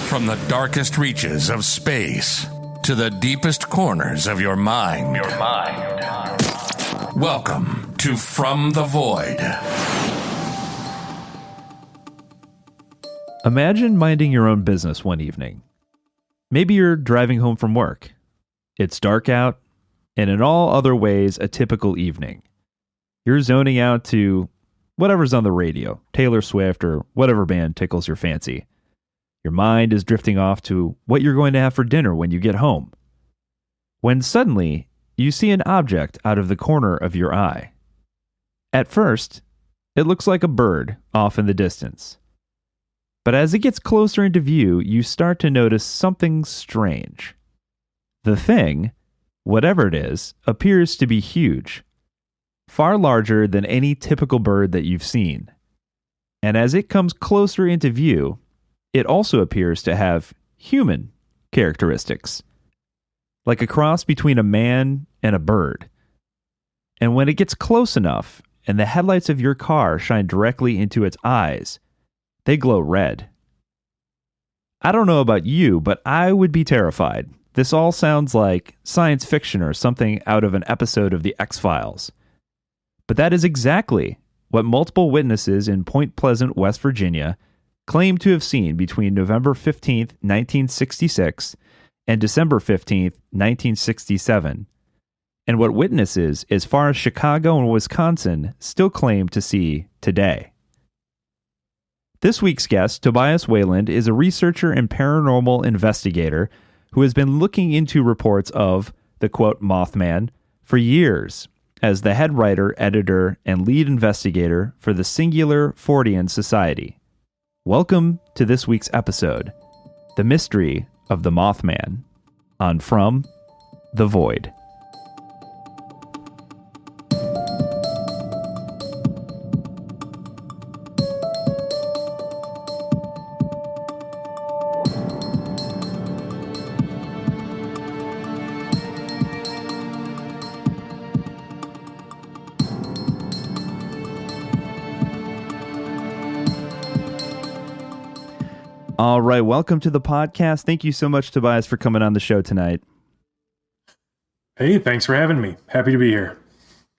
From the darkest reaches of space to the deepest corners of your mind. Welcome to From the Void. Imagine minding your own business one evening. Maybe you're driving home from work. It's dark out, and in all other ways, a typical evening. You're zoning out to whatever's on the radio, Taylor Swift or whatever band tickles your fancy. Your mind is drifting off to what you're going to have for dinner when you get home. When suddenly, you see an object out of the corner of your eye. At first, it looks like a bird off in the distance. But as it gets closer into view, you start to notice something strange. The thing, whatever it is, appears to be huge, far larger than any typical bird that you've seen. And as it comes closer into view, it also appears to have human characteristics, like a cross between a man and a bird. And when it gets close enough and the headlights of your car shine directly into its eyes, they glow red. I don't know about you, but I would be terrified. This all sounds like science fiction or something out of an episode of The X-Files. But that is exactly what multiple witnesses in Point Pleasant, West Virginia, claim to have seen between November 15th, 1966 and December 15th, 1967, and what witnesses as far as Chicago and Wisconsin still claim to see today. This week's guest, Tobias Wayland, is a researcher and paranormal investigator who has been looking into reports of the, quote, Mothman for years as the head writer, editor, and lead investigator for the Singular Fortean Society. Welcome to this week's episode, The Mystery of the Mothman, on From the Void. All right, welcome to the podcast. Thank you so much, Tobias, for coming on the show tonight. Hey, thanks for having me. Happy to be here.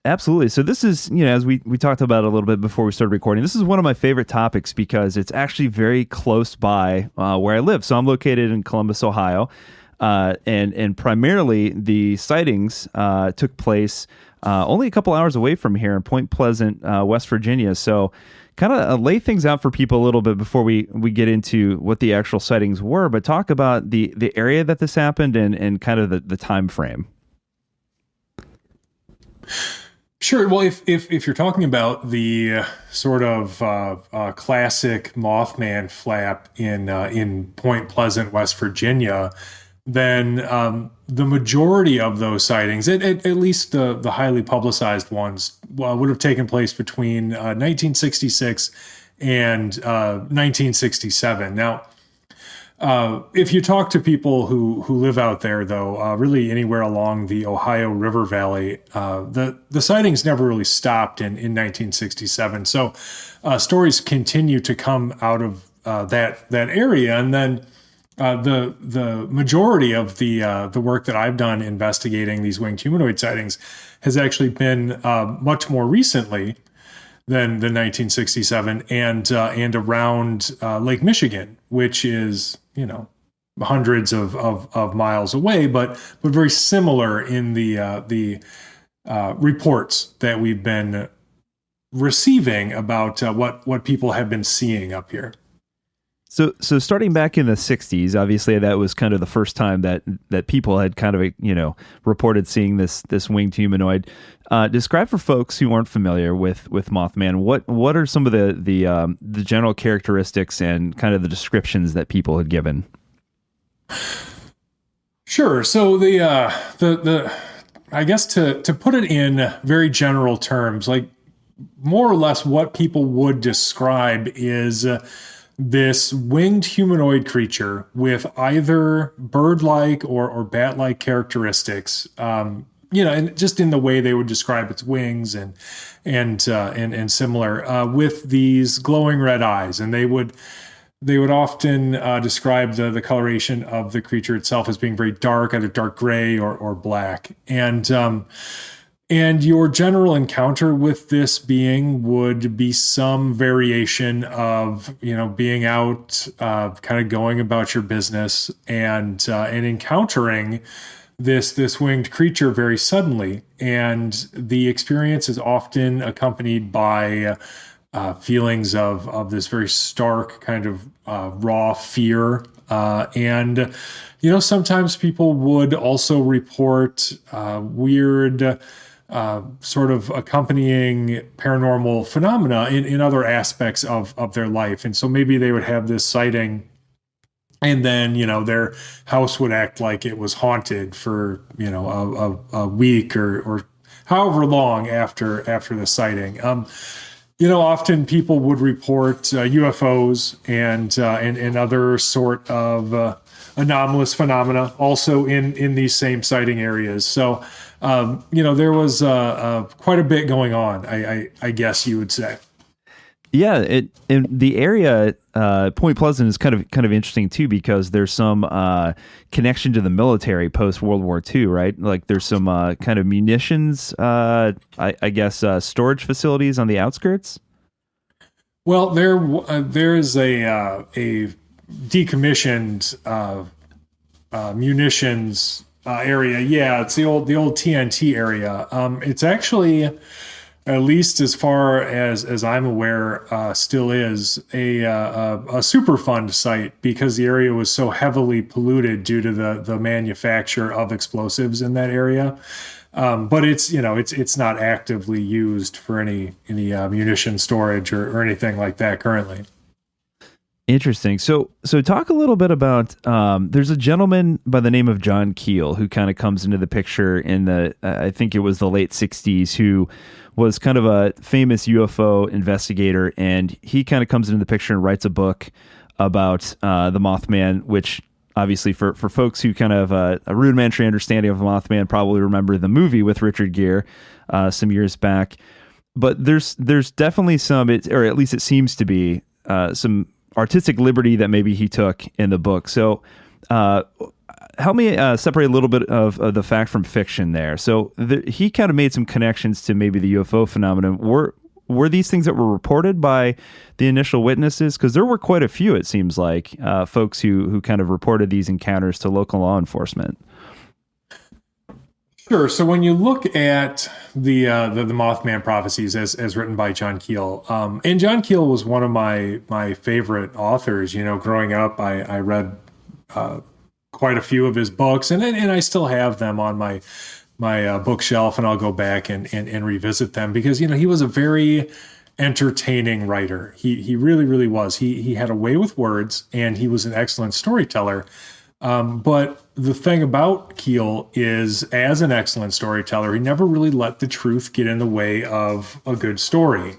Absolutely. So this is, as we talked about a little bit before we started recording, this is one of my favorite topics because it's actually very close by where I live. So I'm located in Columbus, Ohio, and primarily the sightings took place only a couple hours away from here in Point Pleasant, West Virginia. So kind of lay things out for people a little bit before we get into what the actual sightings were, but talk about the area that this happened and kind of the time frame. Sure. Well, if you're talking about the sort of classic Mothman flap in Point Pleasant, West Virginia, then the majority of those sightings, at least the highly publicized ones, would have taken place between 1966 and 1967. Now, if you talk to people who live out there, though, really anywhere along the Ohio River Valley, the sightings never really stopped in 1967. So stories continue to come out of that area, and then the majority of the work that I've done investigating these winged humanoid sightings has actually been much more recently than 1967 and around Lake Michigan, which is hundreds of miles away, but very similar in the reports that we've been receiving about what people have been seeing up here. So starting back in the 60s, obviously that was kind of the first time that people had kind of, reported seeing this winged humanoid. Describe for folks who aren't familiar with Mothman, what are some of the general characteristics and kind of the descriptions that people had given? Sure. So the I guess to put it in very general terms, like more or less what people would describe is this winged humanoid creature with either bird-like or bat-like characteristics, and just in the way they would describe its wings and similar, with these glowing red eyes, and they would often describe the coloration of the creature itself as being very dark, either dark gray or black. And your general encounter with this being would be some variation of, being out, kind of going about your business and encountering this winged creature very suddenly. And the experience is often accompanied by feelings of this very stark kind of raw fear. And sometimes people would also report weird sort of accompanying paranormal phenomena in other aspects of their life. And so maybe they would have this sighting, and then, their house would act like it was haunted for, a week or however long after the sighting. Often people would report UFOs and other sort of anomalous phenomena also in these same sighting areas. So, there was quite a bit going on, I guess you would say. Yeah, in the area, Point Pleasant is kind of interesting too, because there's some connection to the military post World War II, right? Like there's some kind of munitions, I guess, storage facilities on the outskirts. Well, there is a decommissioned munitions area. Yeah, it's the old TNT area. It's actually, at least as far as I'm aware, still is a Superfund site, because the area was so heavily polluted due to the manufacture of explosives in that area. But it's not actively used for any munition storage or anything like that currently. Interesting. So talk a little bit about, there's a gentleman by the name of John Keel who kind of comes into the picture in the, I think it was the late 60s, who was kind of a famous UFO investigator. And he kind of comes into the picture and writes a book about the Mothman, which obviously for folks who kind of a rudimentary understanding of Mothman probably remember the movie with Richard Gere some years back. But there's definitely some, or at least it seems to be, some artistic liberty that maybe he took in the book. So help me separate a little bit of the fact from fiction there. So he kind of made some connections to maybe the UFO phenomenon. Were these things that were reported by the initial witnesses? Because there were quite a few, it seems like, folks who kind of reported these encounters to local law enforcement. Sure. So when you look at the Mothman prophecies as written by John Keel, and John Keel was one of my favorite authors. Growing up, I read quite a few of his books, and I still have them on my bookshelf, and I'll go back and revisit them because he was a very entertaining writer. He really was. He had a way with words, and he was an excellent storyteller. But the thing about Keel is, as an excellent storyteller, he never really let the truth get in the way of a good story.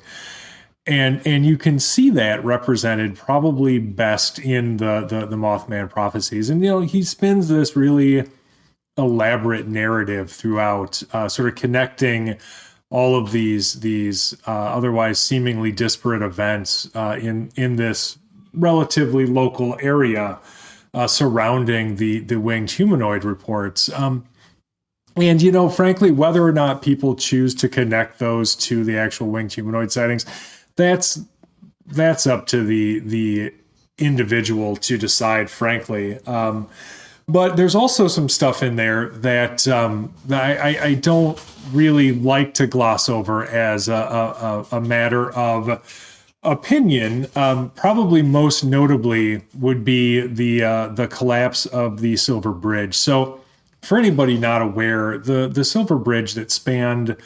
And you can see that represented probably best in the Mothman prophecies. And, he spins this really elaborate narrative throughout, sort of connecting all of these otherwise seemingly disparate events in this relatively local area surrounding the winged humanoid reports. And, frankly, whether or not people choose to connect those to the actual winged humanoid sightings, that's up to the individual to decide, frankly. But there's also some stuff in there that I don't really like to gloss over as a matter of opinion. Probably most notably would be the collapse of the Silver Bridge. So for anybody not aware, the Silver Bridge that spanned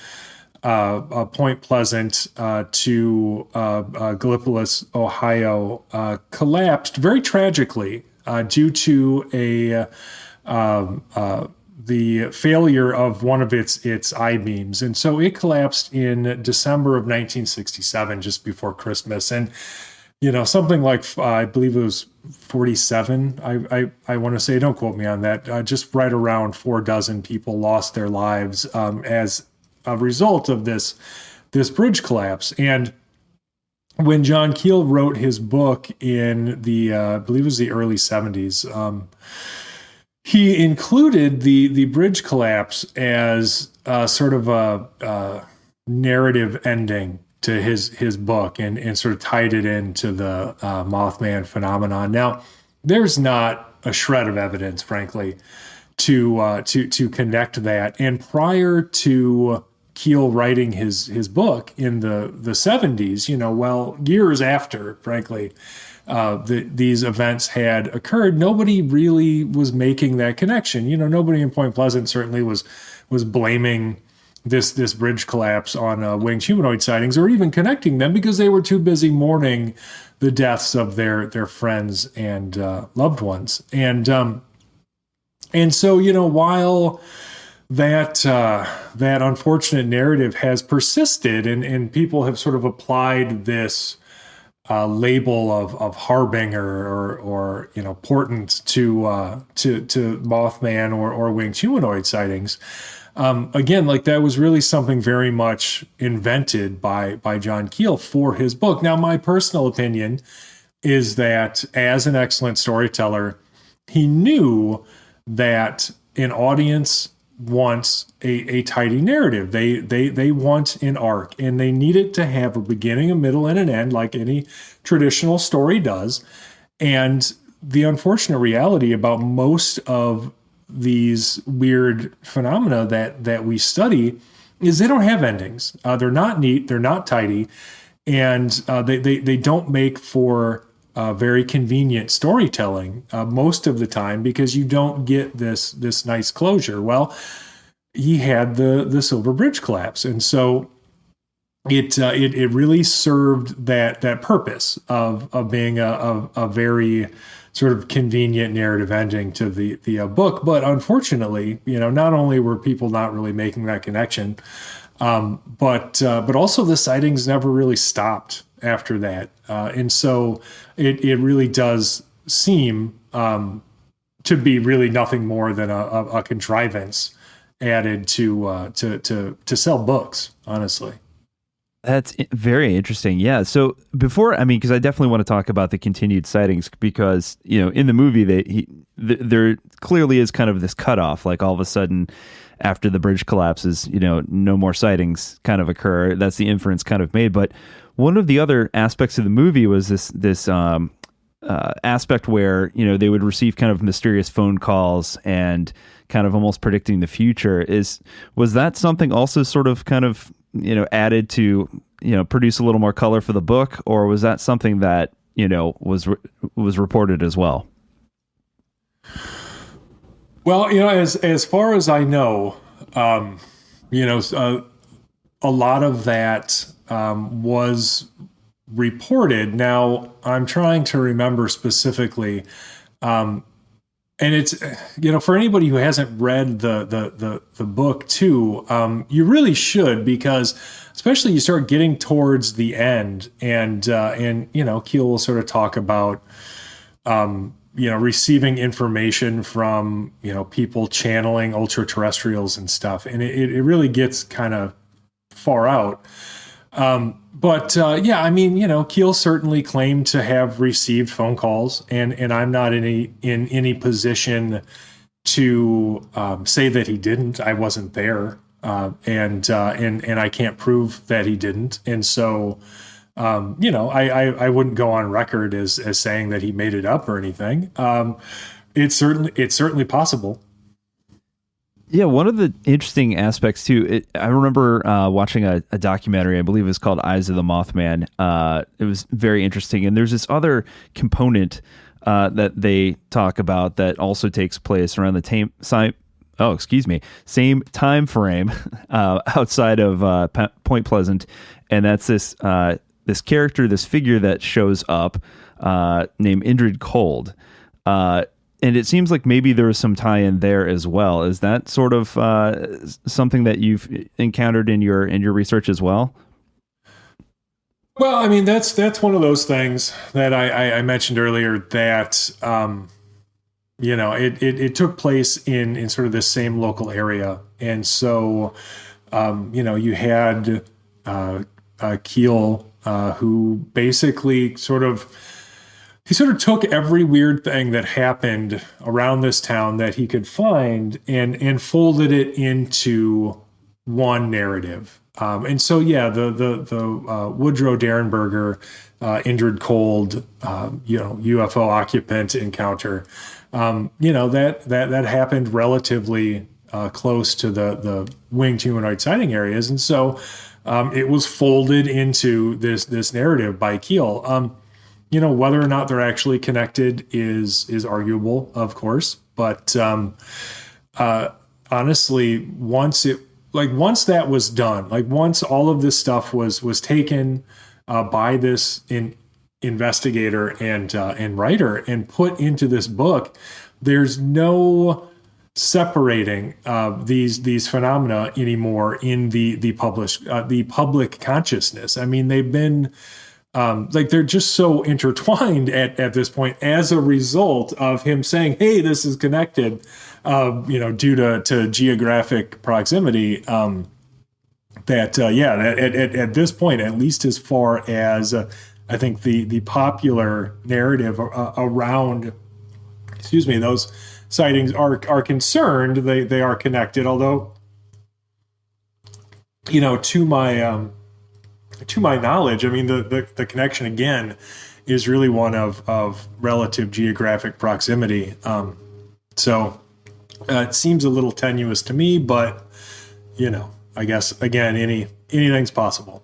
Point Pleasant to Gallipolis, Ohio, collapsed very tragically due to the failure of one of its I-beams. And so it collapsed in December of 1967, just before Christmas. And, something like, I believe it was 47, I want to say, don't quote me on that, just right around 40 people lost their lives as a result of this bridge collapse. And when John Keel wrote his book in the, I believe it was the early 70s, he included the bridge collapse as sort of a narrative ending to his book, and sort of tied it into the Mothman phenomenon. Now, there's not a shred of evidence, frankly, to connect that. And prior to Keel writing his book in the 70s, well, years after, frankly, these events had occurred, nobody really was making that connection. Nobody in Point Pleasant certainly was blaming this bridge collapse on winged humanoid sightings, or even connecting them, because they were too busy mourning the deaths of their friends and loved ones. And so, while that unfortunate narrative has persisted, and people have sort of applied this label of harbinger or portent to Mothman or winged humanoid sightings. Again, like, that was really something very much invented by John Keel for his book. Now, my personal opinion is that, as an excellent storyteller, he knew that an audience wants a tidy narrative. They want an arc, and they need it to have a beginning, a middle, and an end, like any traditional story does. And the unfortunate reality about most of these weird phenomena that we study is they don't have endings. They're not neat. They're not tidy. And they don't make for very convenient storytelling most of the time, because you don't get this nice closure. Well, he had the Silver Bridge collapse, and so it really served that purpose of being a very sort of convenient narrative ending to the book. But unfortunately, not only were people not really making that connection, but also the sightings never really stopped after that. And so it really does seem to be really nothing more than a contrivance added to sell books, honestly. That's very interesting. Yeah. So because I definitely want to talk about the continued sightings, because, in the movie, there clearly is kind of this cutoff, like all of a sudden after the bridge collapses, no more sightings kind of occur. That's the inference kind of made. But one of the other aspects of the movie was this aspect where, they would receive kind of mysterious phone calls and kind of almost predicting the future. Was that something also sort of kind of, added to, produce a little more color for the book, or was that something that, was reported as well? Well, as far as I know, a lot of that was reported. Now, I'm trying to remember specifically, and it's, for anybody who hasn't read the book too, you really should, because especially you start getting towards the end, and Keel will sort of talk about, receiving information from, people channeling ultra-terrestrials and stuff. And it really gets kind of far out. But Keel certainly claimed to have received phone calls, and I'm not in any position to say that he didn't. I wasn't there, and I can't prove that he didn't. And so, I wouldn't go on record as saying that he made it up or anything. It's certainly possible. Yeah, one of the interesting aspects too, I remember watching a documentary, I believe it was called Eyes of the Mothman. It was very interesting. And there's this other component that they talk about that also takes place around the same time frame outside of Point Pleasant. And that's this character, this figure that shows up named Indrid Cold. And it seems like maybe there was some tie-in there as well. Is that sort of something that you've encountered in your research as well? Well, I mean, that's one of those things that I mentioned earlier that it took place in sort of the same local area, and so you had Keel who basically sort of took every weird thing that happened around this town that he could find and folded it into one narrative. And so, yeah, the Woodrow Derenberger injured cold, UFO occupant encounter, that happened relatively close to the winged humanoid sighting areas, and so it was folded into this narrative by Keel. Whether or not they're actually connected is arguable, of course, but honestly, once that was done, once all of this stuff was taken by this investigator and writer and put into this book, there's no separating these phenomena anymore in the public consciousness. I mean, they've been they're just so intertwined at this point as a result of him saying, "Hey, this is connected," due to geographic proximity. At this point, at least as far as I think the popular narrative around, those sightings are concerned, they are connected. Although, to my knowledge, I mean, the connection again is really one of relative geographic proximity. So it seems a little tenuous to me, but I guess again, anything's possible.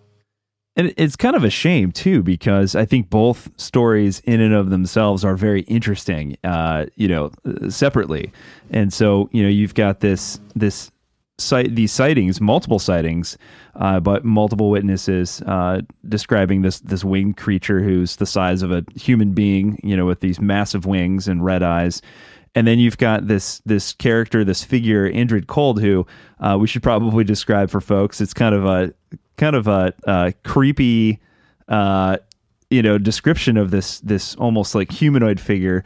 And it's kind of a shame too, because I think both stories in and of themselves are very interesting, separately. And so, you've got these sightings, multiple sightings, but multiple witnesses describing this winged creature who's the size of a human being, with these massive wings and red eyes. And then you've got this character, this figure, Indrid Cold, who we should probably describe for folks. It's kind of a creepy, description of this almost like humanoid figure.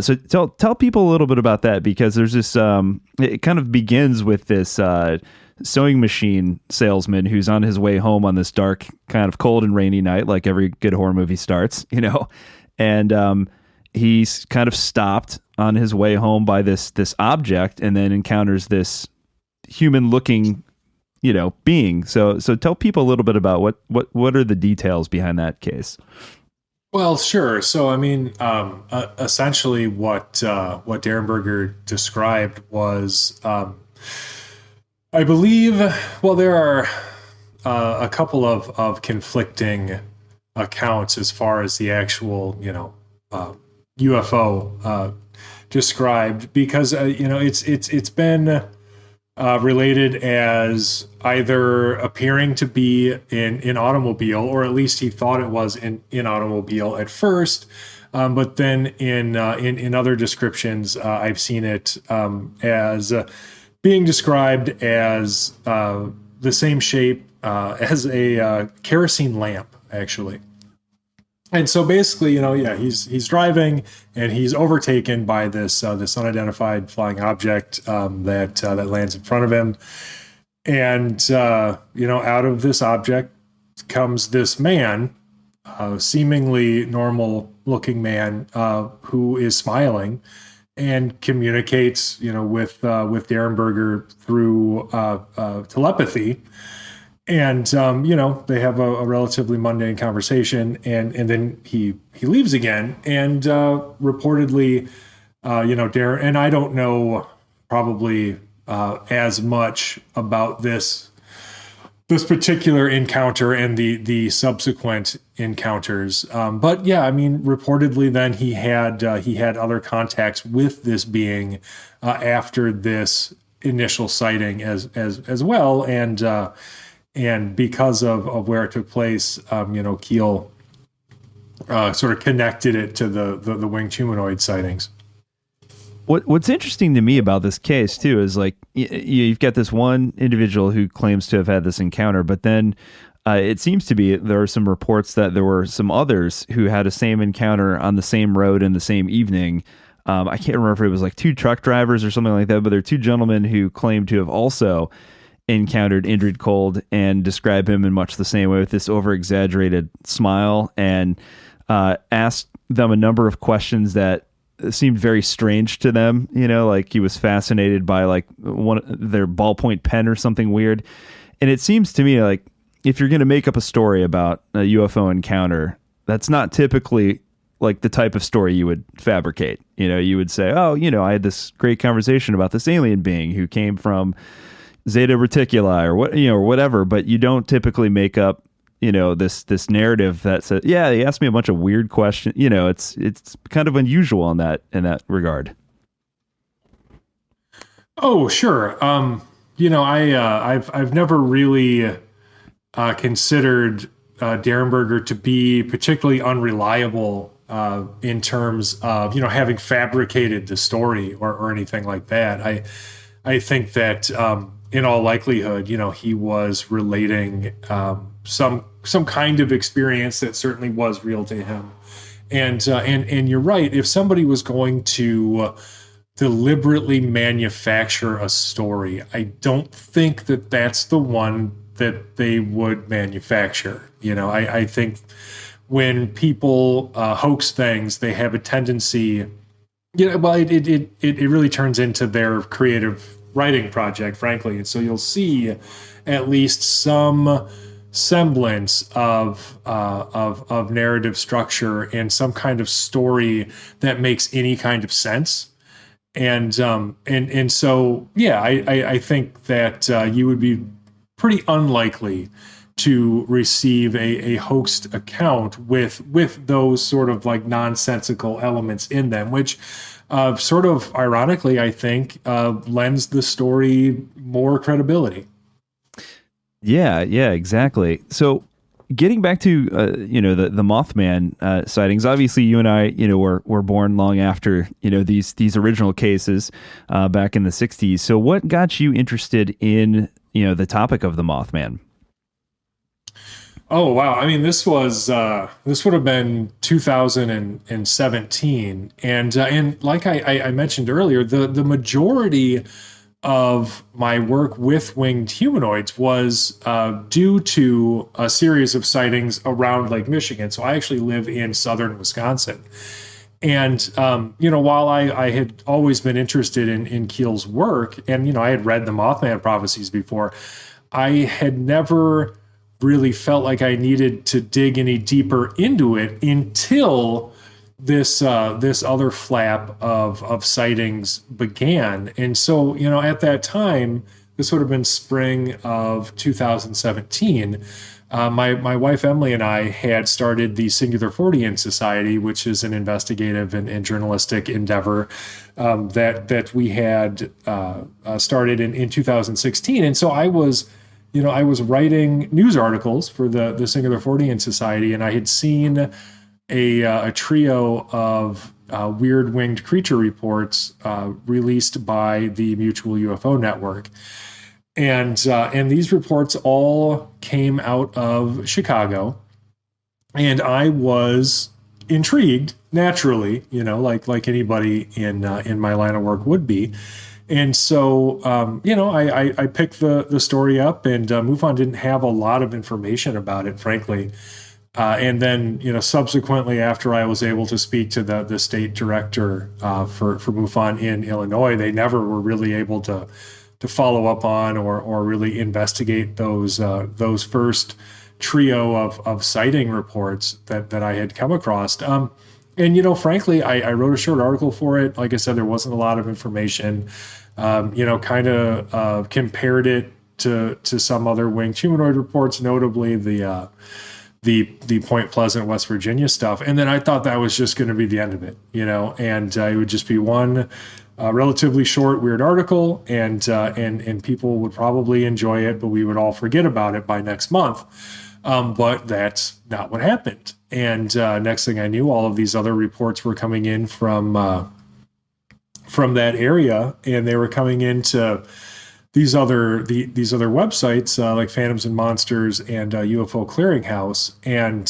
So tell people a little bit about that, because there's this. It kind of begins with this sewing machine salesman who's on his way home on this dark, kind of cold and rainy night, like every good horror movie starts, and he's kind of stopped on his way home by this object, and then encounters this human-looking, being. So tell people a little bit about what are the details behind that case. Well, sure. So, I mean, essentially what Derenberger described was, I believe, well, there are a couple of conflicting accounts as far as the actual, UFO described, because, it's been related as either appearing to be in automobile, or at least he thought it was in automobile at first, but then in other descriptions, I've seen it as being described as the same shape as a kerosene lamp, actually. And so basically, he's driving and he's overtaken by this unidentified flying object that lands in front of him. And out of this object comes this man, seemingly normal looking man, who is smiling and communicates, with Derenberger through telepathy. And, they have a relatively mundane conversation, and then he leaves again. And reportedly, Darren, and I don't know probably as much about this particular encounter and the subsequent encounters. But yeah, I mean, reportedly then he had other contacts with this being after this initial sighting as well. And because of where it took place, Keel sort of connected it to the winged humanoid sightings. What's interesting to me about this case too is you've got this one individual who claims to have had this encounter, but then it seems to be there are some reports that there were some others who had a same encounter on the same road in the same evening. I can't remember if it was like two truck drivers or something like that, but there are two gentlemen who claim to have also encountered Indrid Cold and describe him in much the same way, with this over-exaggerated smile, and asked them a number of questions that seemed very strange to them. Like he was fascinated by like their ballpoint pen or something weird. And it seems to me like if you're going to make up a story about a UFO encounter, that's not typically like the type of story you would fabricate. You would say, oh, I had this great conversation about this alien being who came from Zeta Reticuli or whatever, but you don't typically make up, this narrative that says, yeah, he asked me a bunch of weird questions. It's kind of unusual in that regard. Oh, sure. I've never really considered Derenberger to be particularly unreliable in terms of having fabricated the story or anything like that. I think that in all likelihood, he was relating some kind of experience that certainly was real to him. And you're right. If somebody was going to deliberately manufacture a story, I don't think that that's the one that they would manufacture. I think when people hoax things, they have a tendency, it really turns into their creative writing project, frankly. And so you'll see at least some semblance of narrative structure and some kind of story that makes any kind of sense. And so, yeah, I think that you would be pretty unlikely to receive a hoaxed account with those sort of like nonsensical elements in them, which sort of ironically, I think, lends the story more credibility. Yeah, exactly. So getting back to the Mothman sightings, obviously you and I were born long after these original cases back in the 60s. So what got you interested in the topic of the Mothman? Oh wow! I mean, this would have been 2017, and like I mentioned earlier, the majority of my work with winged humanoids was due to a series of sightings around Lake Michigan. So I actually live in southern Wisconsin. And, while I had always been interested in Keel's work, and, I had read the Mothman prophecies before, I had never really felt like I needed to dig any deeper into it until this other flap of sightings began. And so, at that time, this would have been spring of 2017. My wife Emily and I had started the Singular Fortean Society, which is an investigative and journalistic endeavor that we had started in 2016. And so I was writing news articles for the Singular Fortean Society, and I had seen a trio of weird winged creature reports released by the Mutual UFO Network. And these reports all came out of Chicago, and I was intrigued naturally, like anybody in my line of work would be. And so, I picked the story up, and MUFON didn't have a lot of information about it, frankly. And then, subsequently, after I was able to speak to the state director for MUFON in Illinois, they never were really able to follow up on or really investigate those first trio of sighting reports that I had come across. And frankly, I wrote a short article for it. Like I said, there wasn't a lot of information. Kind of compared it to some other winged humanoid reports, notably the Point Pleasant, West Virginia stuff. And then I thought that was just going to be the end of it, and it would just be one relatively short, weird article, and people would probably enjoy it, but we would all forget about it by next month. But that's not what happened. And next thing I knew, all of these other reports were coming in from that area, and they were coming into these other websites like Phantoms and Monsters and UFO Clearinghouse. And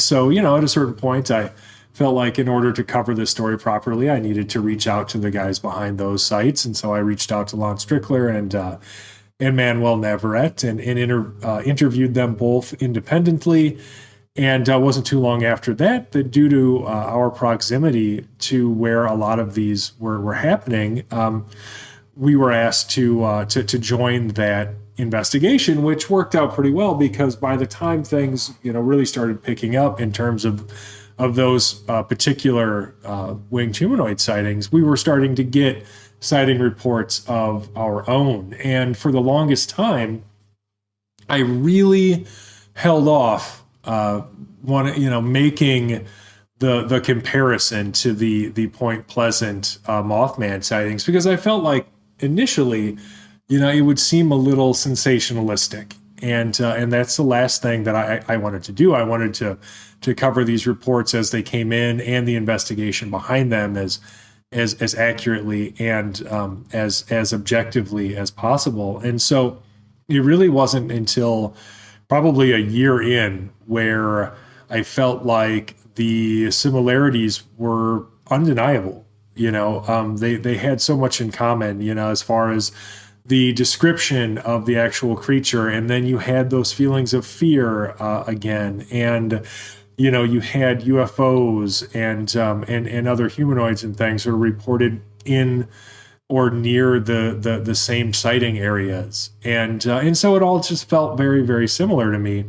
so, at a certain point, I felt like in order to cover this story properly, I needed to reach out to the guys behind those sites. And so I reached out to Lon Strickler and Manuel Navarrete, and interviewed them both independently. And wasn't too long after that due to our proximity to where a lot of these were happening, we were asked to join that investigation, which worked out pretty well, because by the time things really started picking up in terms of those particular winged humanoid sightings, we were starting to get sighting reports of our own. And for the longest time, I really held off making the comparison to the Point Pleasant Mothman sightings, because I felt like initially, it would seem a little sensationalistic, and that's the last thing that I wanted to do. I wanted to cover these reports as they came in, and the investigation behind them as accurately and as objectively as possible. And so it really wasn't until probably a year in where I felt like the similarities were undeniable. They had so much in common, as far as the description of the actual creature. And then you had those feelings of fear again. And, you had UFOs and other humanoids and things that were reported in or near the same sighting areas. And so it all just felt very, very similar to me.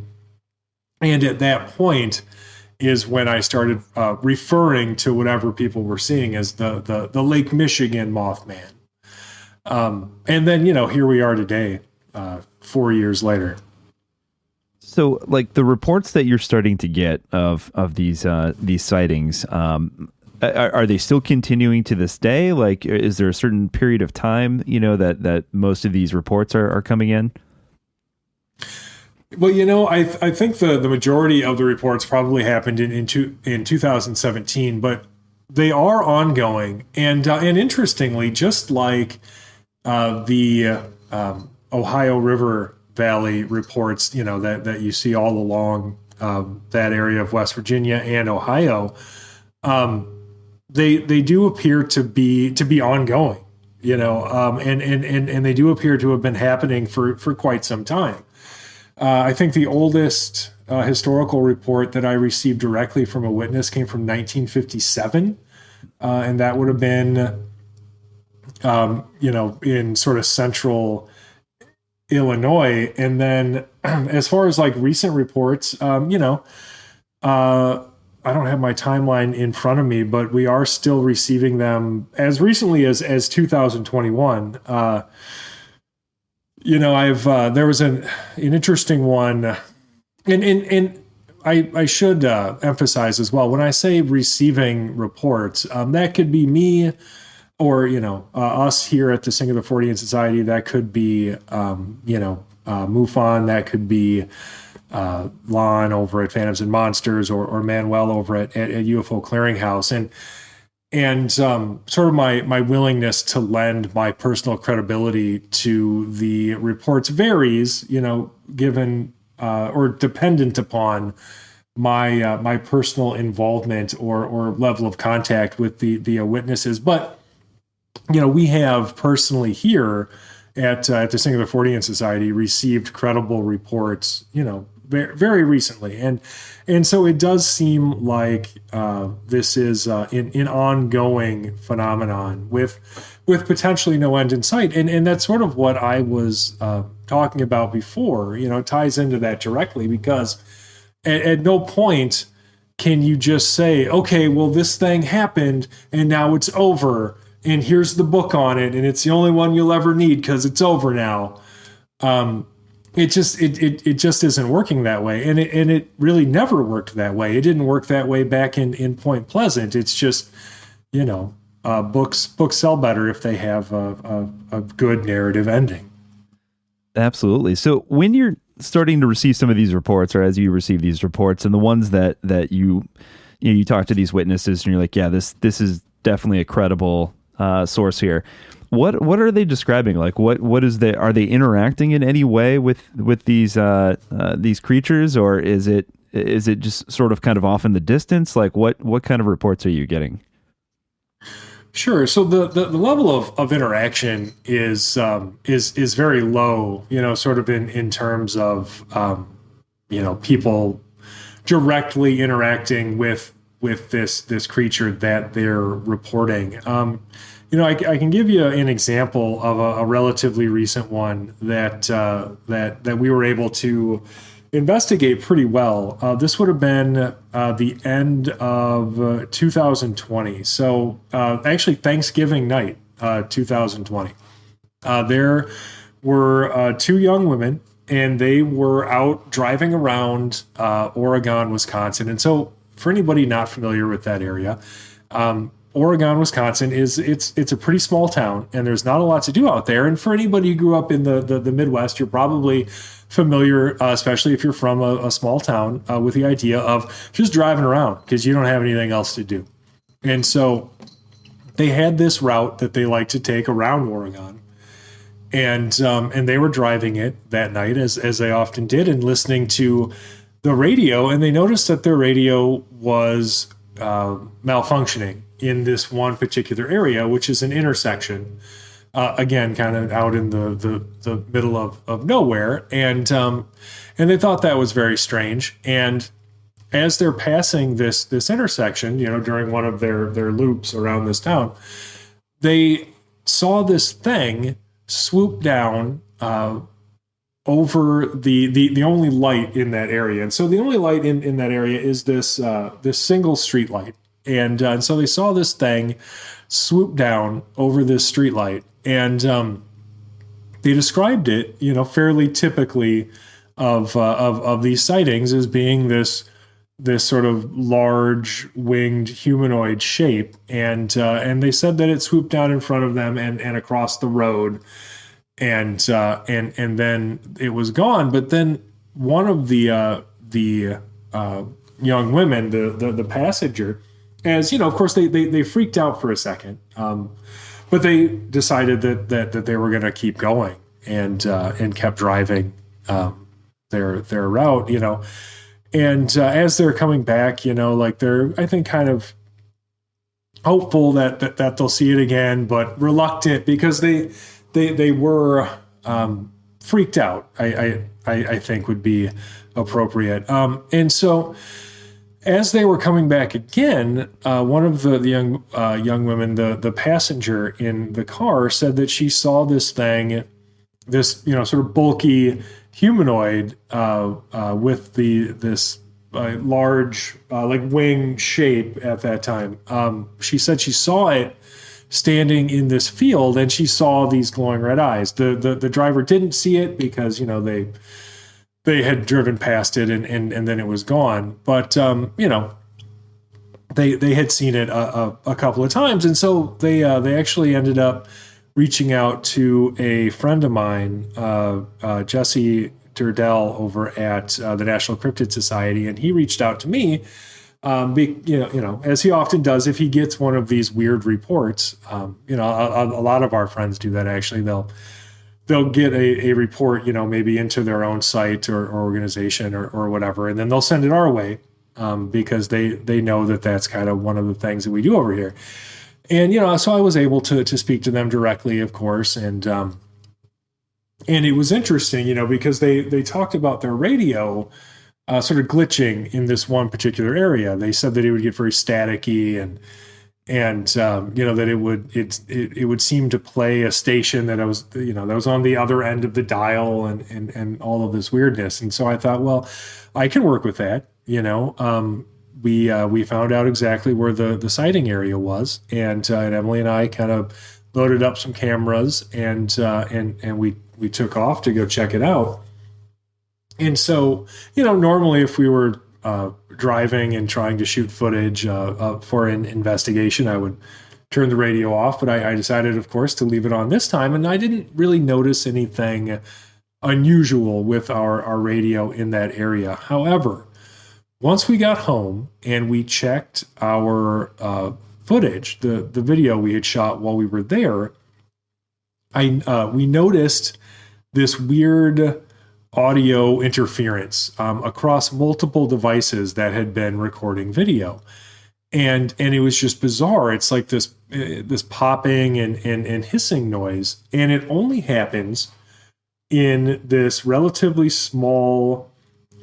And at that point is when I started referring to whatever people were seeing as the Lake Michigan Mothman. And then, here we are today, 4 years later. So, like, the reports that you're starting to get of these sightings, are they still continuing to this day? Like, is there a certain period of time, that most of these reports are coming in? Well, I think the majority of the reports probably happened in 2017, but they are ongoing. And interestingly, just like the Ohio River Valley reports, that you see all along that area of West Virginia and Ohio, they do appear to be ongoing, and they do appear to have been happening for quite some time. I think the oldest historical report that I received directly from a witness came from 1957, and that would have been, in sort of central Illinois. And then as far as like recent reports, I don't have my timeline in front of me, but we are still receiving them as recently as 2021. There was an interesting one, and I should emphasize as well, when I say receiving reports, that could be me or, us here at the Singular Fortean Society. That could be, MUFON. That could be Lon over at Phantoms and Monsters, or Manuel over at UFO Clearinghouse. And sort of my willingness to lend my personal credibility to the reports varies, given or dependent upon my personal involvement or level of contact with the witnesses. But we have personally here at the Singular Fortean Society received credible reports, very, very recently, and so it does seem like this is an ongoing phenomenon with potentially no end in sight, and that's sort of what I was talking about before. It ties into that directly, because at no point can you just say, okay, well, this thing happened and now it's over, and here's the book on it, and it's the only one you'll ever need because it's over now. It just isn't working that way, and it really never worked that way. It didn't work that way back in Point Pleasant. It's just, books sell better if they have a good narrative ending. Absolutely. So when you're starting to receive some of these reports, or as you receive these reports, and the ones that you talk to these witnesses, and you're like, yeah, this is definitely a credible source here. What are they describing? Like, what is are they interacting in any way with these creatures, or is it just sort of kind of off in the distance? Like, what kind of reports are you getting? Sure. So the level of interaction is very low, sort of in terms of people directly interacting with this creature that they're reporting. I can give you an example of a relatively recent one that we were able to investigate pretty well. This would have been the end of 2020. So actually Thanksgiving night, 2020. There were two young women, and they were out driving around Oregon, Wisconsin. And so for anybody not familiar with that area, Oregon, Wisconsin it's a pretty small town, and there's not a lot to do out there. And for anybody who grew up in the Midwest, you're probably familiar, especially if you're from a small town, with the idea of just driving around because you don't have anything else to do. And so they had this route that they like to take around Oregon. And they were driving it that night, as they often did, and listening to the radio. And they noticed that their radio was malfunctioning in this one particular area, which is an intersection. Again, kind of out in the middle of nowhere. And they thought that was very strange. And as they're passing this intersection, during one of their loops around this town, they saw this thing swoop down over the only light in that area. And so the only light in that area is this single street light. And so they saw this thing swoop down over this street light. And they described it, fairly typically of these sightings as being this sort of large winged humanoid shape. And they said that it swooped down in front of them and across the road. And then it was gone. But then one of the young women, the passenger, as of course they freaked out for a second, but they decided that they were going to keep going and kept driving their route, and as they're coming back, like they're, I think, kind of hopeful that they'll see it again, but reluctant because they were freaked out, I think would be appropriate. And so as they were coming back again, one of the young women, the passenger in the car, said that she saw this thing, this sort of bulky humanoid with this large like wing shape at that time. She said she saw it standing in this field, and she saw these glowing red eyes. The driver didn't see it because they had driven past it and then it was gone. But they had seen it a couple of times, and so they actually ended up reaching out to a friend of mine, Jesse Durdell, over at the National Cryptid Society, and he reached out to me. As he often does, if he gets one of these weird reports, a lot of our friends do that. Actually, they'll get a report, maybe into their own site or organization or whatever, and then they'll send it our way because they know that that's kind of one of the things that we do over here. And so I was able to speak to them directly, of course, and it was interesting, because they talked about their radio sort of glitching in this one particular area. They said that it would get very staticky and that it would seem to play a station that was on the other end of the dial and all of this weirdness. And so I thought, well, I can work with that. We found out exactly where the sighting area was, and Emily and I kind of loaded up some cameras and we took off to go check it out. And so, normally if we were driving and trying to shoot footage for an investigation, I would turn the radio off, but I decided, of course, to leave it on this time, and I didn't really notice anything unusual with our radio in that area. However, once we got home and we checked our footage, the video we had shot while we were there, we noticed this weird audio interference across multiple devices that had been recording video. and it was just bizarre. It's like this popping and hissing noise, and it only happens in this relatively small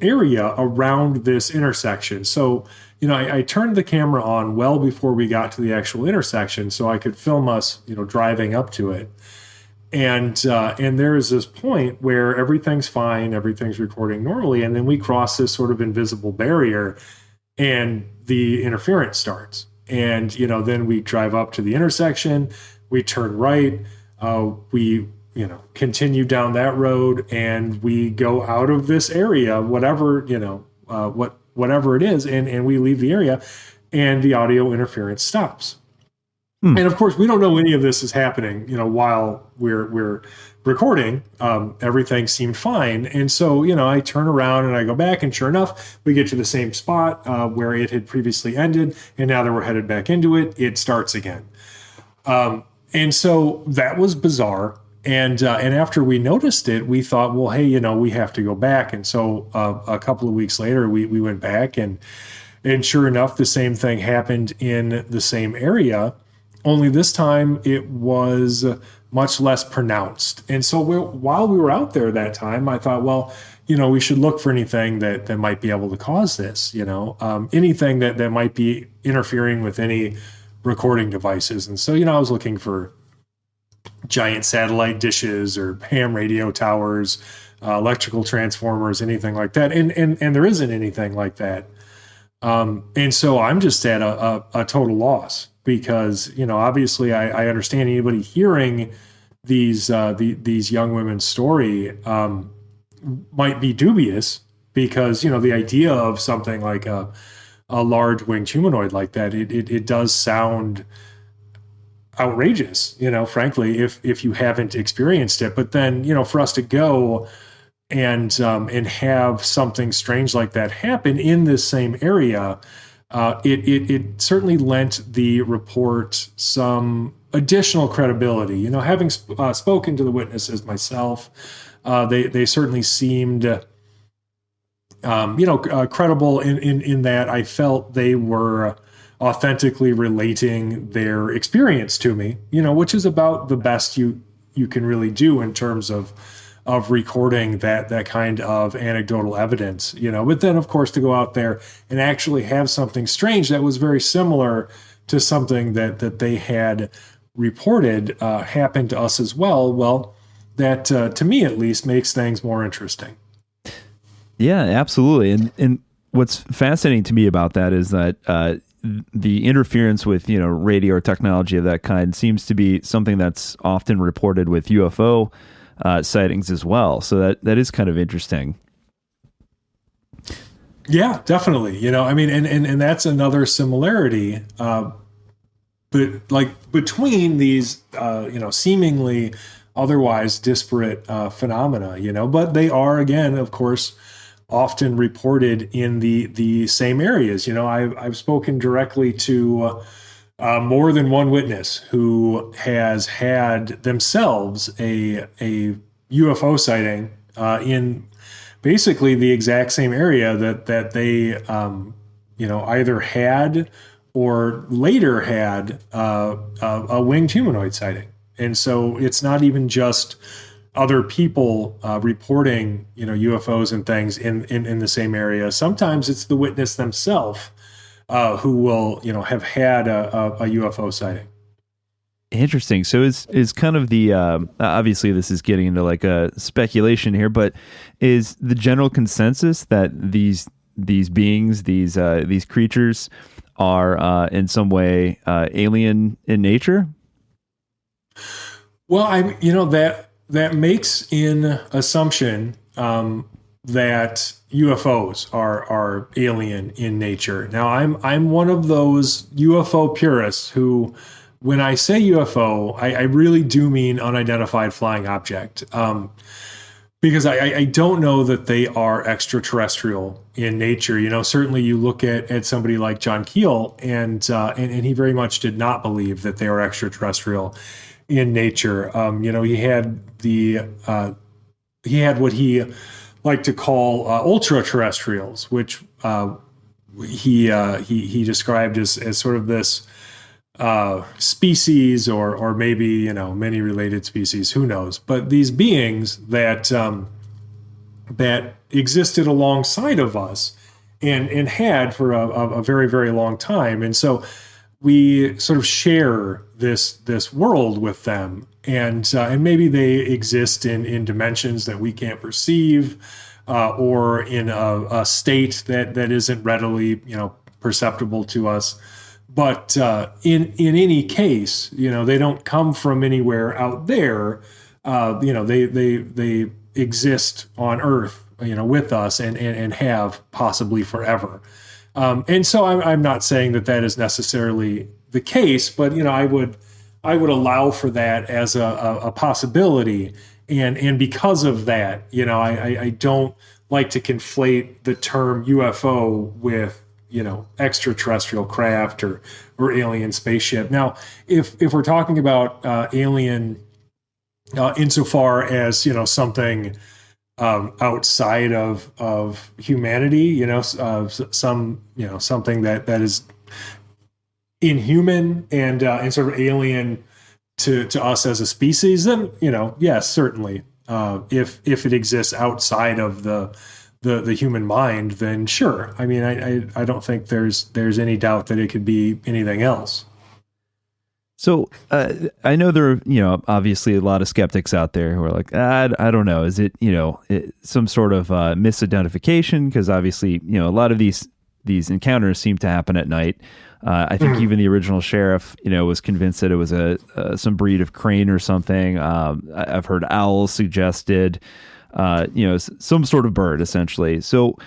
area around this intersection. So, I turned the camera on well before we got to the actual intersection so I could film us, driving up to it. And there is this point where everything's fine, everything's recording normally, and then we cross this sort of invisible barrier and the interference starts. And, then we drive up to the intersection, we turn right, we continue down that road, and we go out of this area, whatever it is, and we leave the area, and the audio interference stops. And of course, we don't know any of this is happening, while we're recording. Everything seemed fine, and so I turn around and I go back, and sure enough, we get to the same spot where it had previously ended, and now that we're headed back into it, it starts again. And so that was bizarre. And after we noticed it, we thought, well, hey, we have to go back. And so a couple of weeks later, we went back, and sure enough, the same thing happened in the same area, only this time it was much less pronounced. And so while we were out there that time, I thought, well, we should look for anything that might be able to cause this, anything that might be interfering with any recording devices. And so, I was looking for giant satellite dishes or ham radio towers, electrical transformers, anything like that. And there isn't anything like that. And so I'm just at a total loss because, obviously I understand anybody hearing these young women's story might be dubious because, the idea of something like a large winged humanoid like that, it does sound outrageous, frankly, if you haven't experienced it. But then, for us to go and have something strange like that happen in this same area, it certainly lent the report some additional credibility. Having spoken to the witnesses myself, they certainly seemed credible in that I felt they were authentically relating their experience to me, which is about the best you can really do in terms of recording that kind of anecdotal evidence, but then of course to go out there and actually have something strange that was very similar to something that they had reported happen to us as well, that to me at least makes things more interesting. Yeah, absolutely. And what's fascinating to me about that is that the interference with, radio or technology of that kind seems to be something that's often reported with UFO sightings as well. So that is kind of interesting. Yeah, definitely. And that's another similarity, but like between these, seemingly otherwise disparate phenomena, but they are, again, of course, often reported in the same areas. I've spoken directly to more than one witness who has had themselves a UFO sighting in basically the exact same area that they either had or later had a winged humanoid sighting. And so it's not even just other people reporting, UFOs and things in the same area. Sometimes it's the witness themselves who will, have had a UFO sighting. Interesting. So is kind of the obviously this is getting into like a speculation here, but is the general consensus that these beings, these creatures are in some way alien in nature? Well, that makes an assumption that UFOs are alien in nature. Now, I'm one of those UFO purists who, when I say UFO, I really do mean unidentified flying object, because I don't know that they are extraterrestrial in nature. Certainly you look at somebody like John Keel, and he very much did not believe that they were extraterrestrial in nature. He had what he liked to call ultra terrestrials, which he described as sort of this species, or maybe many related species, who knows? But these beings that that existed alongside of us and had for a very, very long time. And so we sort of share this world with them, and maybe they exist in dimensions that we can't perceive, or in a state that isn't readily perceptible to us. But in any case, they don't come from anywhere out there. They exist on Earth, with us, and have possibly forever. And so I'm not saying that is necessarily the case, but I would allow for that as a possibility. And because of that, I don't like to conflate the term UFO with extraterrestrial craft or alien spaceship. Now, if we're talking about alien insofar as something outside of humanity, something that is inhuman and sort of alien to us as a species, then yes, certainly. If it exists outside of the human mind, then sure. I mean, I don't think there's any doubt that it could be anything else. So I know there are, obviously a lot of skeptics out there who are like, I don't know. Is it, some sort of misidentification? Because obviously, a lot of these encounters seem to happen at night. I think even the original sheriff, was convinced that it was some breed of crane or something. I've heard owls suggested, some sort of bird, essentially. So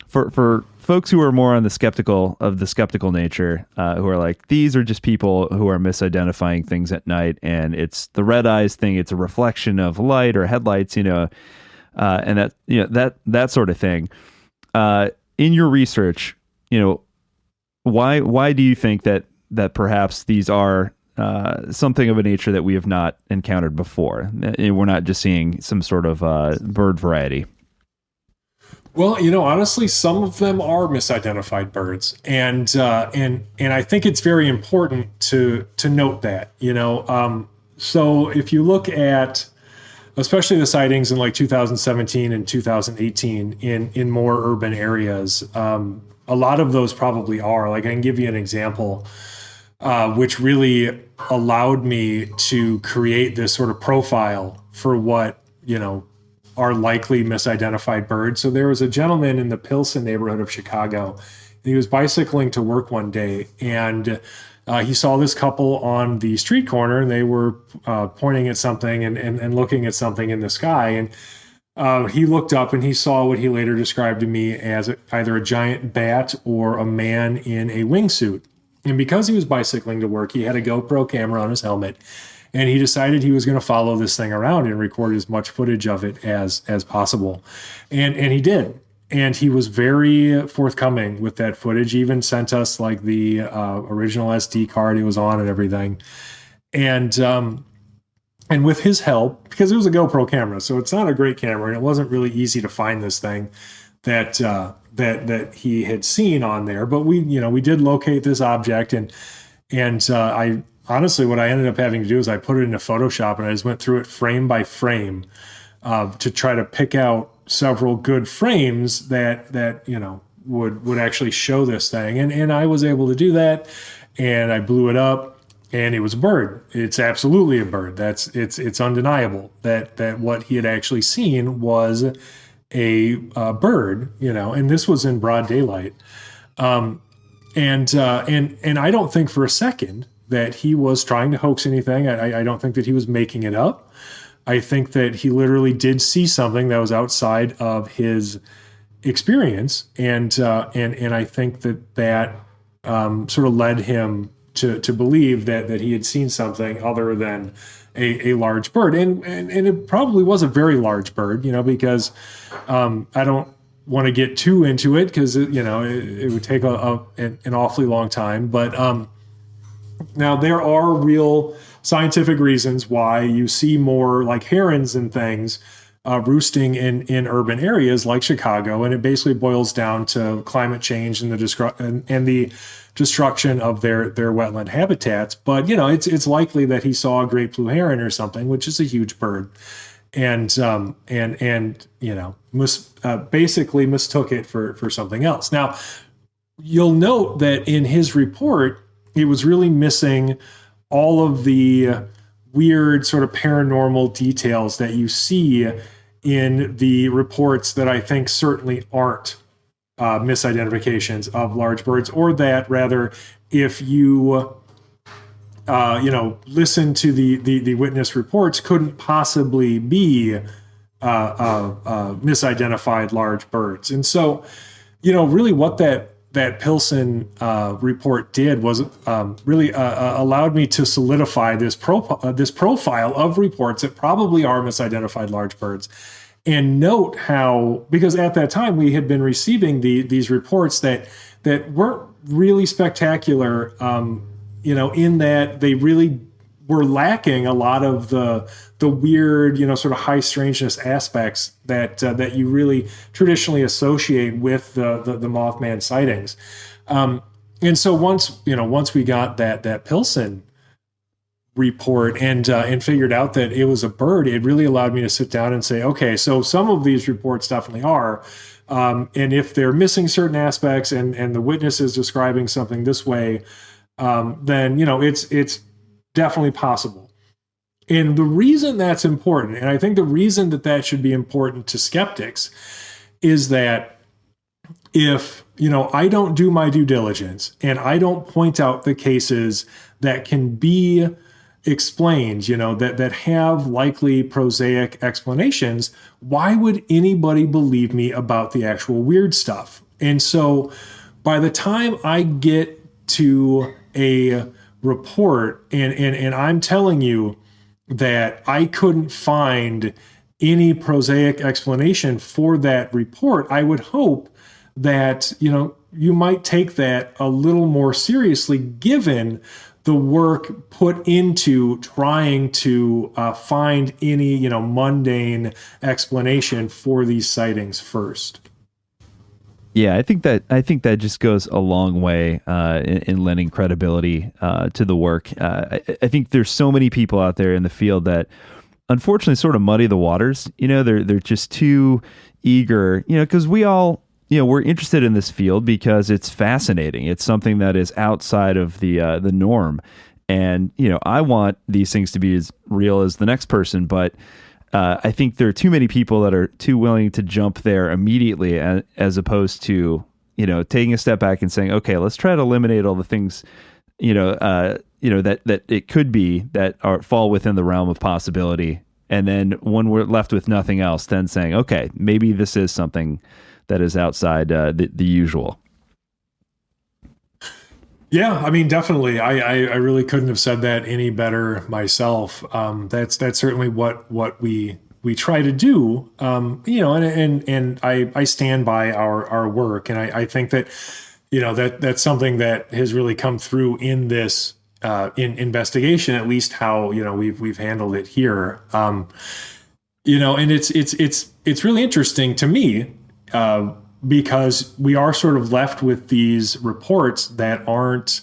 for folks who are more on the skeptical nature, who are like, these are just people who are misidentifying things at night, and it's the red eyes thing. It's a reflection of light or headlights, and that sort of thing. In your research, why do you think that perhaps these are something of a nature that we have not encountered before? We're not just seeing some sort of bird variety. Well, honestly, some of them are misidentified birds, and I think it's very important to note that. So if you look at, especially the sightings in like 2017 and 2018 in more urban areas, a lot of those probably are. Like, I can give you an example, which really allowed me to create this sort of profile for what are likely misidentified birds. So there was a gentleman in the Pilsen neighborhood of Chicago, and he was bicycling to work one day, and he saw this couple on the street corner, and they were pointing at something and looking at something in the sky. And he looked up and he saw what he later described to me as either a giant bat or a man in a wingsuit. And because he was bicycling to work, he had a GoPro camera on his helmet, and he decided he was going to follow this thing around and record as much footage of it as possible. And he did. And he was very forthcoming with that footage. He even sent us like the original SD card it was on and everything. And with his help, because it was a GoPro camera, so it's not a great camera, and it wasn't really easy to find this thing that he had seen on there. But we did locate this object, and I honestly, what I ended up having to do is I put it into Photoshop, and I just went through it frame by frame to try to pick out several good frames that would actually show this thing. And I was able to do that, and I blew it up, and it was a bird. It's absolutely a bird. It's undeniable that what he had actually seen was a bird, and this was in broad daylight. And I don't think for a second that he was trying to hoax anything. I don't think that he was making it up. I think that he literally did see something that was outside of his experience, and I think that sort of led him to believe that he had seen something other than a large bird, and it probably was a very large bird, because I don't want to get too into it because it would take an awfully long time, but now there are real scientific reasons why you see more like herons and things roosting in urban areas like Chicago, and it basically boils down to climate change and the destruction of their wetland habitats. But it's likely that he saw a great blue heron or something, which is a huge bird, and basically mistook it for something else. Now, you'll note that in his report, it was really missing all of the weird sort of paranormal details that you see in the reports that I think certainly aren't misidentifications of large birds, or that rather, if you listen to the witness reports, couldn't possibly be misidentified large birds. And so, really what that Pilsen report did was really allowed me to solidify this profile of reports that probably are misidentified large birds. And note how, because at that time we had been receiving these reports that weren't really spectacular, in that they really were lacking a lot of the weird, sort of high strangeness aspects that you really traditionally associate with the Mothman sightings. And so once we got that Pilsen report and figured out that it was a bird, it really allowed me to sit down and say, okay, so some of these reports definitely are. And if they're missing certain aspects and the witness is describing something this way, then, it's definitely possible. And the reason that's important, and I think the reason that should be important to skeptics, is that if, I don't do my due diligence and I don't point out the cases that can be explained, that have likely prosaic explanations, why would anybody believe me about the actual weird stuff? And so by the time I get to a report and I'm telling you that I couldn't find any prosaic explanation for that report, I would hope that, you might take that a little more seriously, given the work put into trying to find any, mundane explanation for these sightings first. Yeah, I think that just goes a long way in lending credibility to the work. I think there's so many people out there in the field that unfortunately sort of muddy the waters. They're just too eager, because we all, we're interested in this field because it's fascinating. It's something that is outside of the norm. And, I want these things to be as real as the next person, but I think there are too many people that are too willing to jump there immediately, as opposed to, taking a step back and saying, okay, let's try to eliminate all the things, that it could be that fall within the realm of possibility. And then when we're left with nothing else, then saying, okay, maybe this is something that is outside the usual. Yeah, I mean, definitely. I really couldn't have said that any better myself. That's certainly what we try to do. And I stand by our work, and I think that that's something that has really come through in this in investigation, at least how we've handled it here. And it's really interesting to me. Because we are sort of left with these reports that aren't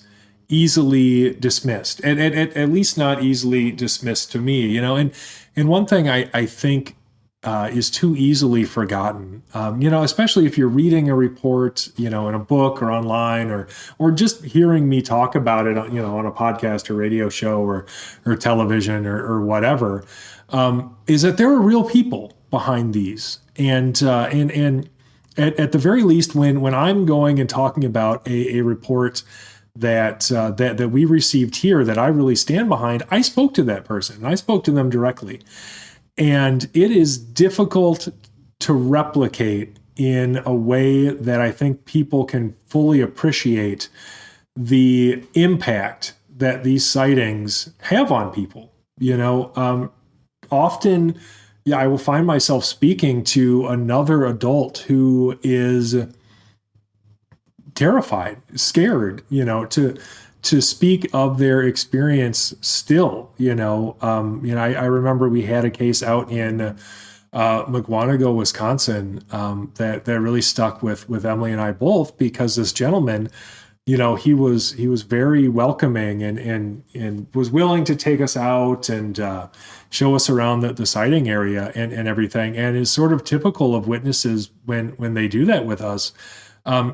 easily dismissed, and at least not easily dismissed to me, and one thing I think is too easily forgotten, especially if you're reading a report, in a book or online, or just hearing me talk about it, on a podcast or radio show or television or whatever, is that there are real people behind these, and at the very least, when I'm going and talking about a report that we received here that I really stand behind, I spoke to that person and I spoke to them directly. And it is difficult to replicate in a way that I think people can fully appreciate the impact that these sightings have on people. Often, I will find myself speaking to another adult who is terrified, scared, to speak of their experience still. I remember we had a case out in McWanago, Wisconsin, that really stuck with Emily and I both, because this gentleman, he was very welcoming and was willing to take us out and show us around the sighting area and everything, and is sort of typical of witnesses when they do that with us.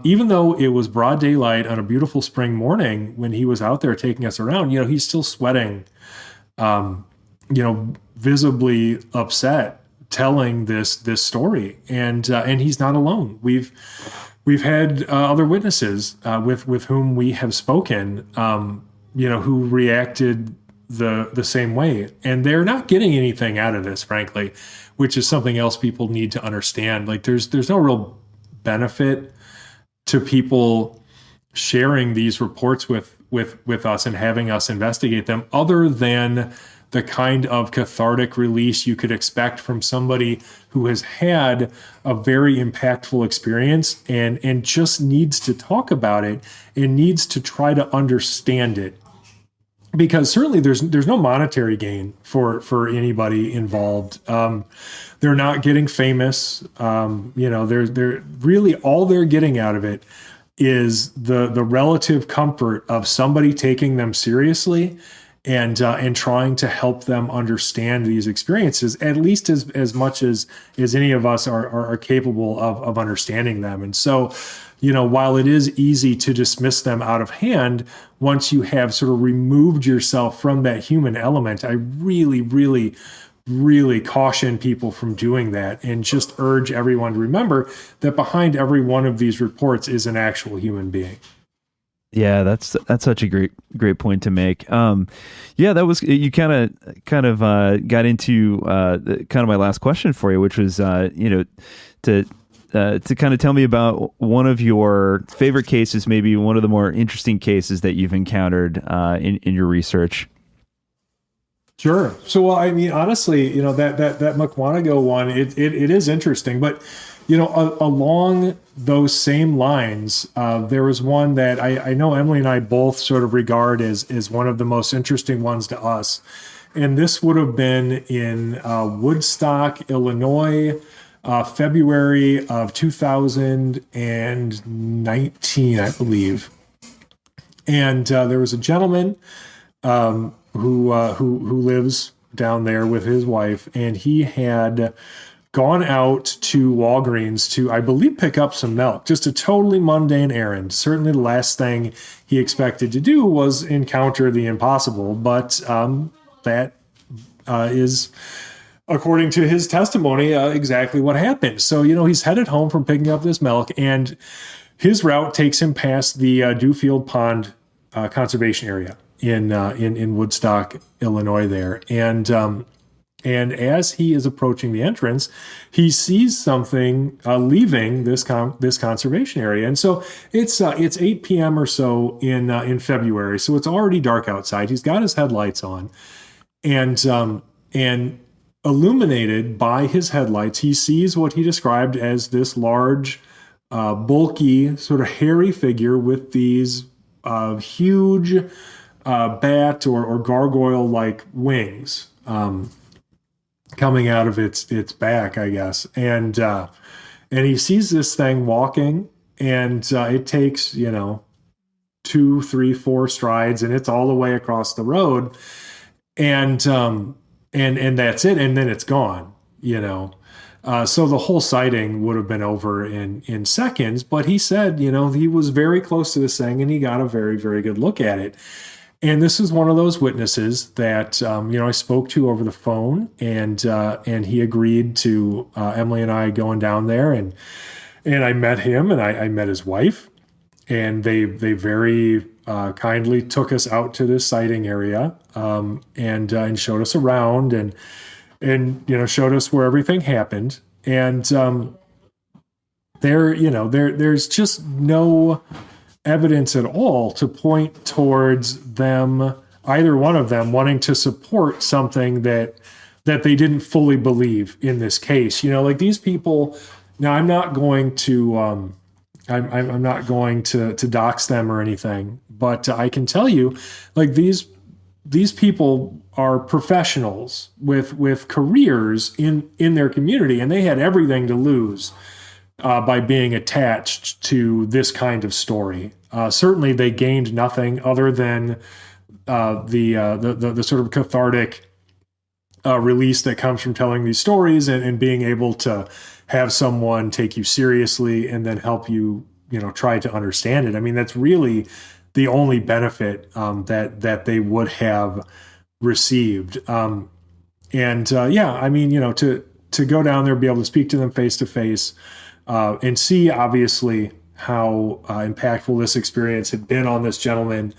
Even though it was broad daylight on a beautiful spring morning when he was out there taking us around, he's still sweating, visibly upset, telling this story, and he's not alone. We've had other witnesses with whom we have spoken, who reacted the same way, and they're not getting anything out of this, frankly, which is something else people need to understand. Like there's no real benefit to people sharing these reports with us and having us investigate them, other than the kind of cathartic release you could expect from somebody who has had a very impactful experience and just needs to talk about it and needs to try to understand it. Because certainly there's no monetary gain for anybody involved. They're not getting famous. They're really, all they're getting out of it is the relative comfort of somebody taking them seriously and trying to help them understand these experiences, at least as much as any of us are capable of understanding them. And so, while it is easy to dismiss them out of hand, once you have sort of removed yourself from that human element, I really, really, really caution people from doing that, and just urge everyone to remember that behind every one of these reports is an actual human being. Yeah, that's such a great point to make. That was, you kind of got into kind of my last question for you, which was to kind of tell me about one of your favorite cases, maybe one of the more interesting cases that you've encountered in your research. Sure. So, well, I mean, honestly, that McWanago one, it is interesting, but along those same lines, there was one that I know Emily and I both sort of regard as one of the most interesting ones to us. And this would have been in Woodstock, Illinois, February of 2019, I believe. And there was a gentleman who lives down there with his wife, and he had gone out to Walgreens to, I believe, pick up some milk. Just a totally mundane errand. Certainly the last thing he expected to do was encounter the impossible, but that is, according to his testimony, exactly what happened. So, he's headed home from picking up this milk, and his route takes him past the Dewfield Pond conservation area in Woodstock, Illinois there. And as he is approaching the entrance, he sees something leaving this conservation area. And so it's 8 p.m. or so in February. So it's already dark outside. He's got his headlights on, and illuminated by his headlights, he sees what he described as this large, bulky, sort of hairy figure with these huge bat or gargoyle-like wings coming out of its back, I guess. And he sees this thing walking, and it takes 2, 3, 4 strides, and it's all the way across the road, and that's it, and then it's gone. So the whole sighting would have been over in seconds. But he said, he was very close to this thing, and he got a very, very good look at it. And this is one of those witnesses that, I spoke to over the phone, and he agreed to Emily and I going down there, and I met him, and I met his wife, and they very kindly took us out to this sighting area, and showed us around, and showed us where everything happened. And there's just no evidence at all to point towards them, either one of them, wanting to support something that they didn't fully believe in this case. Like these people. Now, I'm not going to I'm not going to dox them or anything, but I can tell you, like these people are professionals with careers in their community, and they had everything to lose by being attached to this kind of story. Certainly, they gained nothing other than the sort of cathartic release that comes from telling these stories and being able to have someone take you seriously and then help you, try to understand it. I mean, that's really the only benefit that they would have received. I mean, to go down there, be able to speak to them face to face, and see obviously how impactful this experience had been on this gentleman.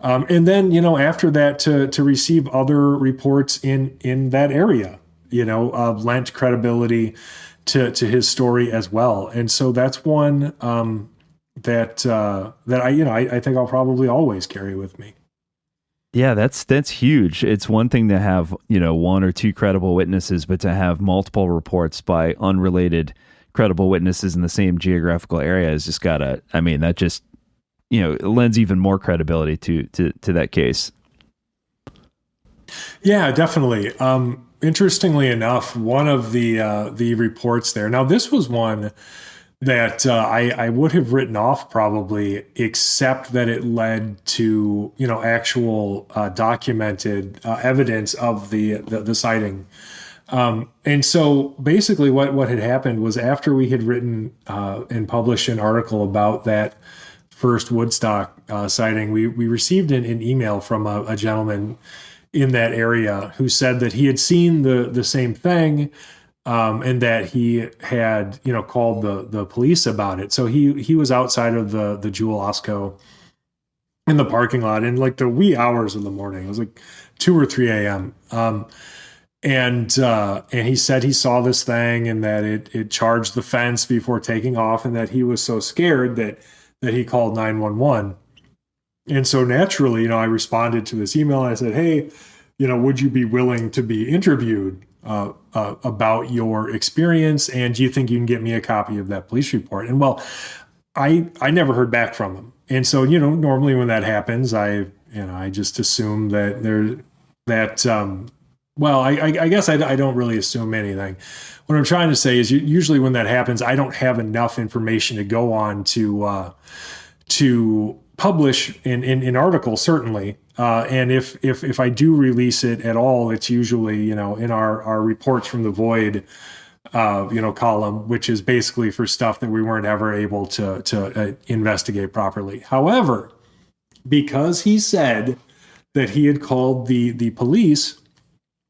And then, after that, to receive other reports in that area, lent credibility to his story as well. And so that's one that I think I'll probably always carry with me. Yeah, that's huge. It's one thing to have, one or two credible witnesses, but to have multiple reports by unrelated credible witnesses in the same geographical area is just that just, it lends even more credibility to that case. Yeah, definitely. Interestingly enough, one of the reports there, now this was one that I would have written off probably, except that it led to, actual documented evidence of the sighting. And so basically what had happened was, after we had written and published an article about that first Woodstock sighting, we received an email from a gentleman in that area who said that he had seen the same thing, and that he had, called the police about it. So he was outside of the Jewel Osco in the parking lot in like the wee hours of the morning. It was like 2 or 3 a.m. And he said he saw this thing, and that it charged the fence before taking off, and that he was so scared that he called 911. And so naturally, I responded to this email and I said, hey, would you be willing to be interviewed about your experience? And do you think you can get me a copy of that police report? And well, I never heard back from him. And so, normally when that happens, I just assume that I guess I don't really assume anything. What I'm trying to say is, usually when that happens, I don't have enough information to go on to publish in articles, certainly. And if I do release it at all, it's usually, in our reports from the void, column, which is basically for stuff that we weren't ever able to investigate properly. However, because he said that he had called the police,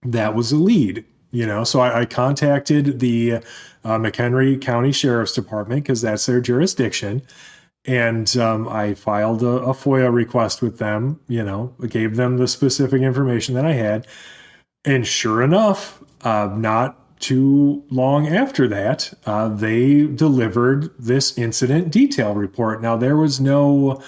that was a lead, so I contacted the McHenry County Sheriff's Department, because that's their jurisdiction. And I filed a FOIA request with them, gave them the specific information that I had. And sure enough, not too long after that, they delivered this incident detail report. Now, there was no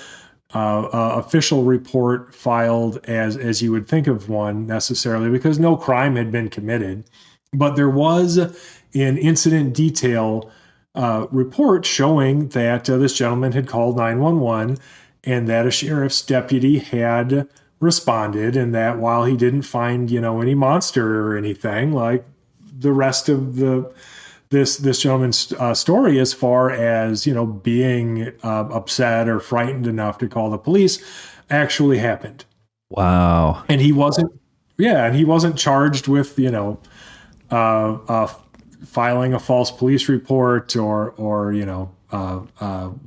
official report filed as you would think of one necessarily, because no crime had been committed. But there was an incident detail report showing that this gentleman had called 911, and that a sheriff's deputy had responded, and that while he didn't find, any monster or anything like the rest of this gentleman's story, as far as, being upset or frightened enough to call the police, actually happened. Wow. And he wasn't charged with, filing a false police report or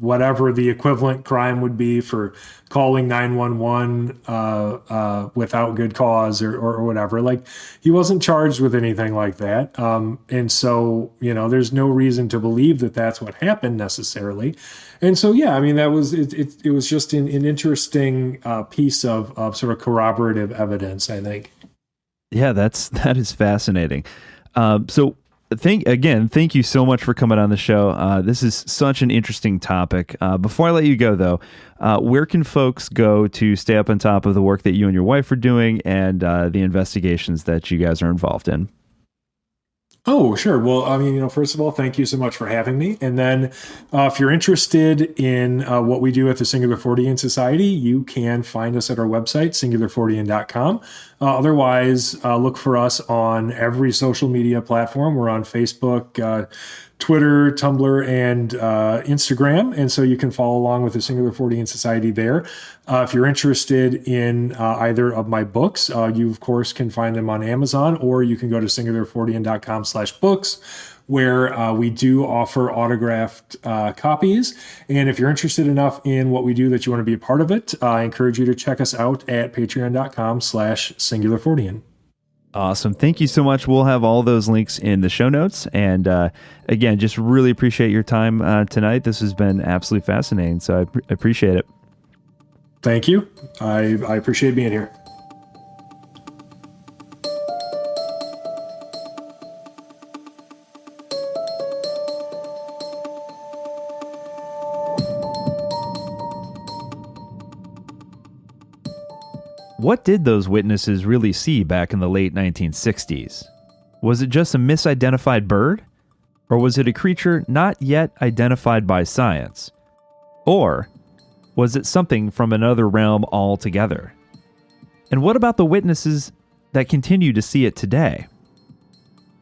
whatever the equivalent crime would be for calling 911 without good cause or whatever. Like, he wasn't charged with anything like that. And so, there's no reason to believe that that's what happened necessarily. And so, that was, it was just an interesting piece of sort of corroborative evidence, I think. Yeah, that is fascinating. So thank you so much for coming on the show. This is such an interesting topic. Before I let you go, though, where can folks go to stay up on top of the work that you and your wife are doing and the investigations that you guys are involved in? Oh, sure. Well, first of all, thank you so much for having me. And then if you're interested in what we do at the Singular Fortean Society, you can find us at our website, singularfortean.com. Otherwise, look for us on every social media platform. We're on Facebook, Twitter, Tumblr, and Instagram. And so you can follow along with the Singular Fortean Society there. If you're interested in either of my books, you, of course, can find them on Amazon, or you can go to singularfortean.com/books, where we do offer autographed copies. And if you're interested enough in what we do that you want to be a part of it, I encourage you to check us out at patreon.com/singularfortean. Awesome. Thank you so much. We'll have all those links in the show notes. And again, just really appreciate your time tonight. This has been absolutely fascinating. So I appreciate it. Thank you. I appreciate being here. What did those witnesses really see back in the late 1960s? Was it just a misidentified bird? Or was it a creature not yet identified by science? Or was it something from another realm altogether? And what about the witnesses that continue to see it today?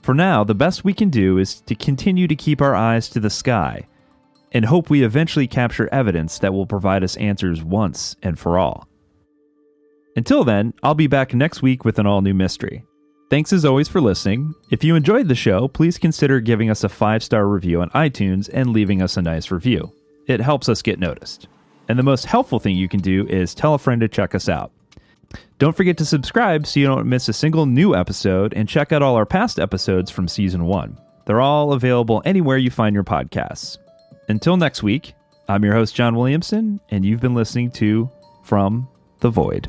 For now, the best we can do is to continue to keep our eyes to the sky and hope we eventually capture evidence that will provide us answers once and for all. Until then, I'll be back next week with an all-new mystery. Thanks as always for listening. If you enjoyed the show, please consider giving us a 5-star review on iTunes and leaving us a nice review. It helps us get noticed. And the most helpful thing you can do is tell a friend to check us out. Don't forget to subscribe so you don't miss a single new episode, and check out all our past episodes from Season 1. They're all available anywhere you find your podcasts. Until next week, I'm your host, John Williamson, and you've been listening to From the Void.